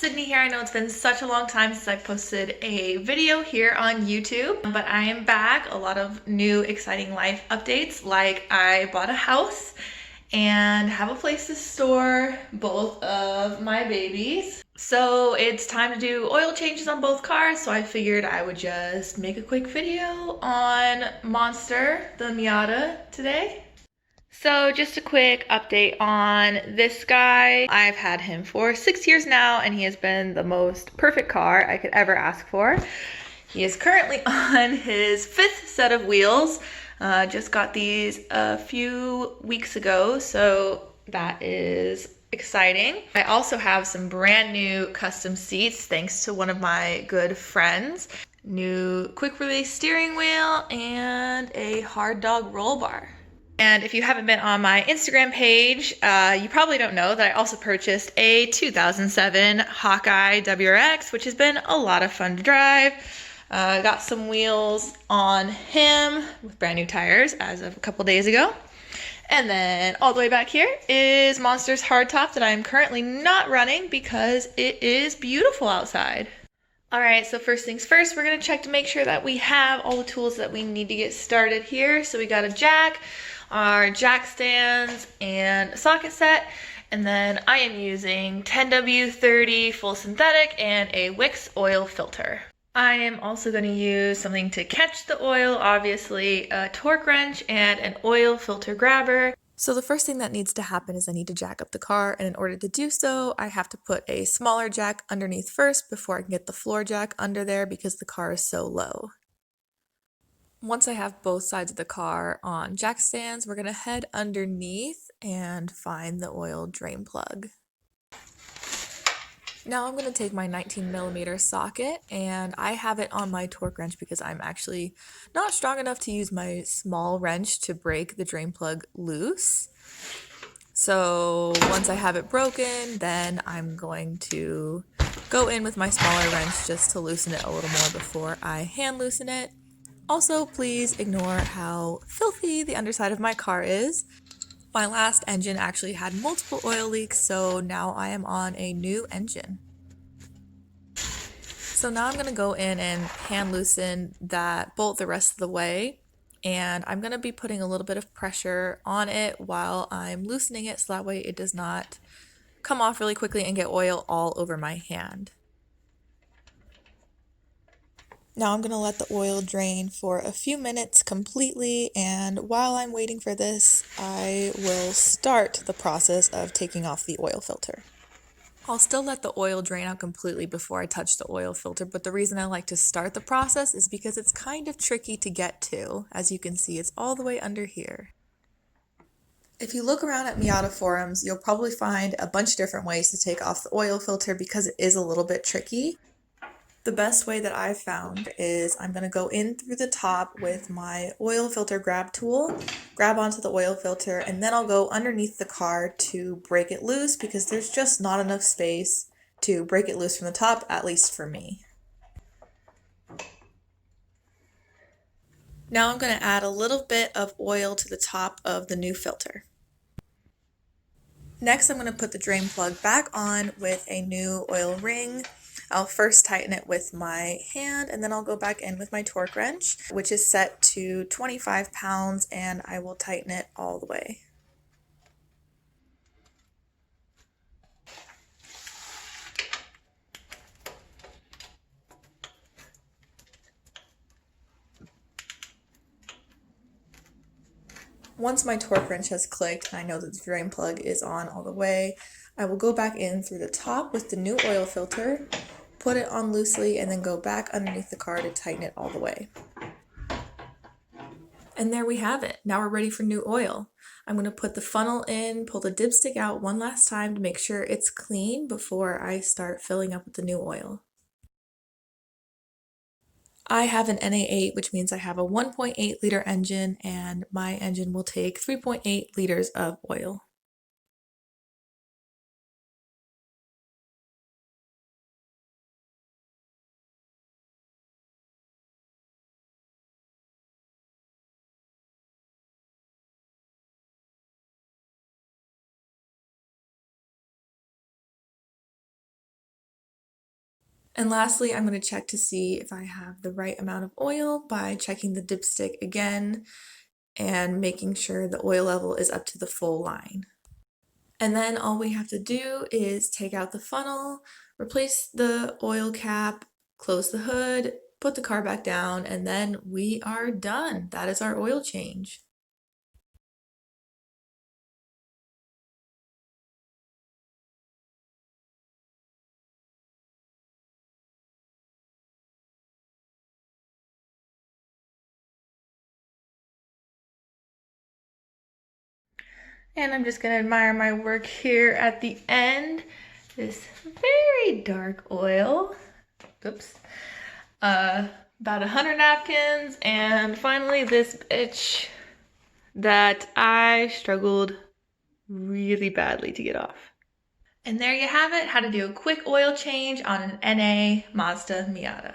Sydney here. I know it's been such a long time since I posted a video here on YouTube, but I am back. A lot of new exciting life updates, like I bought a house and have a place to store both of my babies. So it's time to do oil changes on both cars, so I figured I would just make a quick video on Monster, the Miata, today. So just a quick update on this guy. I've had him for 6 years now, and he has been the most perfect car I could ever ask for. He is currently on his 5th set of wheels. Just got these a few weeks ago, so that is exciting. I also have some brand new custom seats thanks to one of my good friends. New quick release steering wheel and a hard dog roll bar. And if you haven't been on my Instagram page, you probably don't know that I also purchased a 2007 Hawkeye WRX, which has been a lot of fun to drive. Got some wheels on him with brand new tires as of a couple days ago. And then all the way back here is Monster's hardtop that I'm currently not running because it is beautiful outside. All right, so first things first, we're gonna check to make sure that we have all the tools that we need to get started here. So we got a jack, our jack stands, and a socket set. And then I am using 10W30 full synthetic and a Wix oil filter. I am also going to use something to catch the oil, obviously a torque wrench and an oil filter grabber. So the first thing that needs to happen is I need to jack up the car, and in order to do so, I have to put a smaller jack underneath first before I can get the floor jack under there because the car is so low. Once I have both sides of the car on jack stands, we're going to head underneath and find the oil drain plug. Now I'm going to take my 19mm socket, and I have it on my torque wrench because I'm actually not strong enough to use my small wrench to break the drain plug loose. So once I have it broken, then I'm going to go in with my smaller wrench just to loosen it a little more before I hand loosen it. Also, please ignore how filthy the underside of my car is. My last engine actually had multiple oil leaks, so now I am on a new engine. So now I'm going to go in and hand loosen that bolt the rest of the way, and I'm going to be putting a little bit of pressure on it while I'm loosening it so that way it does not come off really quickly and get oil all over my hand. Now I'm going to let the oil drain for a few minutes completely, and while I'm waiting for this, I will start the process of taking off the oil filter. I'll still let the oil drain out completely before I touch the oil filter, but the reason I like to start the process is because it's kind of tricky to get to. As you can see, it's all the way under here. If you look around at Miata forums, you'll probably find a bunch of different ways to take off the oil filter because it is a little bit tricky. The best way that I've found is I'm going to go in through the top with my oil filter grab tool, grab onto the oil filter, and then I'll go underneath the car to break it loose because there's just not enough space to break it loose from the top, at least for me. Now I'm going to add a little bit of oil to the top of the new filter. Next, I'm going to put the drain plug back on with a new oil ring. I'll first tighten it with my hand, and then I'll go back in with my torque wrench, which is set to 25 pounds, and I will tighten it all the way. Once my torque wrench has clicked and I know that the drain plug is on all the way, I will go back in through the top with the new oil filter, put it on loosely, and then go back underneath the car to tighten it all the way. And there we have it. Now we're ready for new oil. I'm going to put the funnel in, pull the dipstick out one last time to make sure it's clean before I start filling up with the new oil. I have an NA8, which means I have a 1.8 liter engine, and my engine will take 3.8 liters of oil. And lastly, I'm going to check to see if I have the right amount of oil by checking the dipstick again and making sure the oil level is up to the full line. And then all we have to do is take out the funnel, replace the oil cap, close the hood, put the car back down, and then we are done. That is our oil change. And I'm just gonna admire my work here at the end. This very dark oil. Oops. About 100 napkins, and finally this bitch that I struggled really badly to get off. And there you have it, how to do a quick oil change on an NA Mazda Miata.